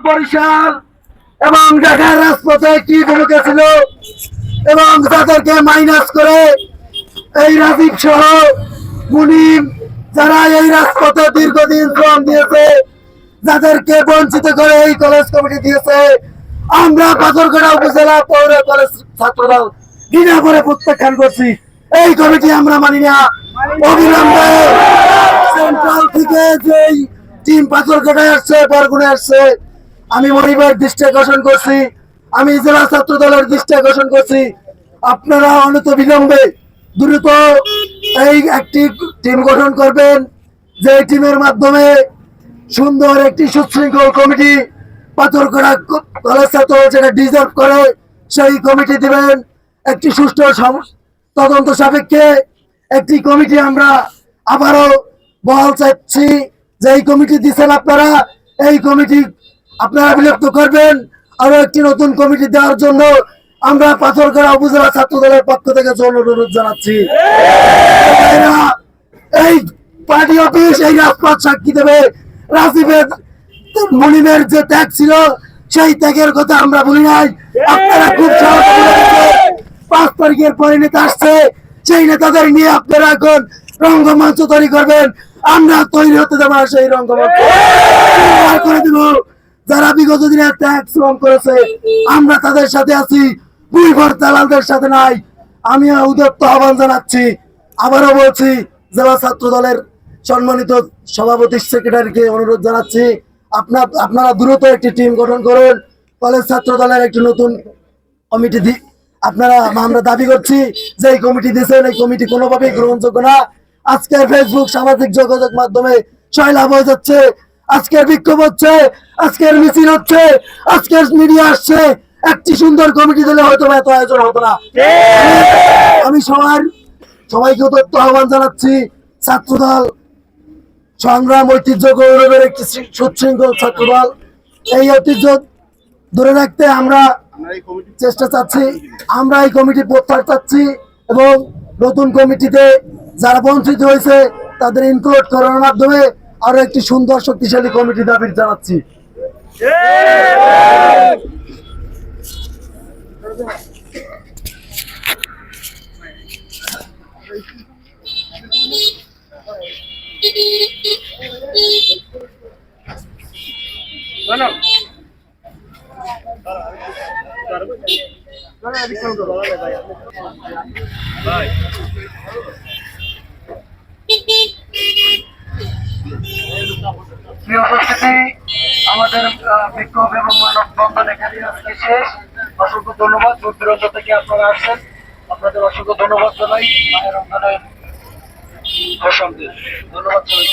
বরিশাল এবং ঢাকার রাজপথে কি ভূমিকা ছিল এবং তাদেরকে মাইনাস করে এই রাজীব সহ মুনিম যারা এই রাজপথে দীর্ঘদিন শ্রম দিয়েছে, যাদেরকে বঞ্চিত করে এই কলেজ কমিটি দিয়েছে, আমরা পাথরঘাটা উপজেলা পৌর কলেজ ছাত্রদল ঘৃণা করে প্রত্যাখ্যান করছি। এই কমিটি আমরা মানি না। অবিলম্বে সেন্ট্রাল থেকে যেই টিম পাথরঘাটায় আসছে, বরগুনায় আসছে, আমি মনিবের দৃষ্টি আকর্ষণ করছি, আমি জেলা ছাত্র দলের দৃষ্টি আকর্ষণ করছি, আপনারা অনত বিলম্বে দ্রুত এই একটি টিম গঠন করবেন, যে টিমের মাধ্যমে সুন্দর একটি সুশৃঙ্খল কমিটি পাথরঘাটা কলেজ ছাত্র যেটা ডিজার্ভ করে সেই কমিটি দিবেন। একটি সুষ্ঠু তদন্ত সাপেক্ষে একটি কমিটি আমরা আবারও বহাল চাচ্ছি, যে এই কমিটি দিচ্ছেন আপনারা, এই কমিটি আপনারা বিলুপ্ত করবেন। আরো একটি নতুন কমিটি দেওয়ার জন্য আমরা পাথরঘাটা উপজেলা ছাত্র দলের পক্ষ থেকে অনুরোধ জানাচ্ছি। এই পার্টি অফিস, এই রাজপথ সাক্ষী দেবে রাজীবের মুনিমের যে ত্যাগ ছিল, সেই ত্যাগের কথা আমরা বলি নাই। আপনারা খুব সহজ 5 তারিখের পরে নেতা আসছে, সেই নেতাদের নিয়ে আপনারা এখন রঙ্গমঞ্চ তৈরি করবেন। আমরা তৈরি হতে দেবো সেই রঙ্গমঞ্চ করে দিব। যারা বিগত দিনে ত্যাগ শ্রম করেছে আমরা তাদের সাথে আছি, বুইভর দালালদের সাথে নাই। আমি উদ্যত আহ্বান জানাচ্ছি, আবারও বলছি, জেলা ছাত্র দলের সম্মানিত সভাপতি সেক্রেটারিকে অনুরোধ জানাচ্ছি, আপনারা দ্রুত একটি টিম গঠন করুন, কলেজ ছাত্র দলের একটি নতুন কমিটি আপনারা আমরা দাবি করছি যে এই কমিটি দিয়েছেন, এই কমিটি কোনোভাবেই গ্রহণযোগ্য না। আজকের ফেসবুক সামাজিক যোগাযোগ মাধ্যমে সয়লাভ হয়ে যাচ্ছে, আজকের বিক্ষোভ হচ্ছে, আজকের মিছিল হচ্ছে, আজকের মিডিয়া আসছে। একটি সুন্দর কমিটি দিলে হয়তো এত আয়োজন হতো না। আমি সবাইকে উদ্যত আহ্বান জানাচ্ছি, ছাত্রদল সংগ্রাম ঐতিহ্য গৌরবের একটি সুশৃঙ্খল ছাত্রদল, এই ঐতিহ্য ধরে রাখতে আমরা চেষ্টা চাচ্ছি, আমরা এই কমিটি প্রত্যাহার চাচ্ছি এবং নতুন কমিটিতে যারা বঞ্চিত হয়েছে তাদের ইনক্লুড করার মাধ্যমে আরো একটি সুন্দর শক্তিশালী কমিটি দাবি জানাচ্ছি। আমাদের বিক্ষোভ এবং মানববন্ধন এখানে আজকে শেষ। অসংখ্য ধন্যবাদ, দূর দূরান্ত থেকে আপনারা আসছেন, আপনাদের অসংখ্য ধন্যবাদ জানাই। মায়ের রমজানের প্রসঙ্গে ধন্যবাদ জানাই।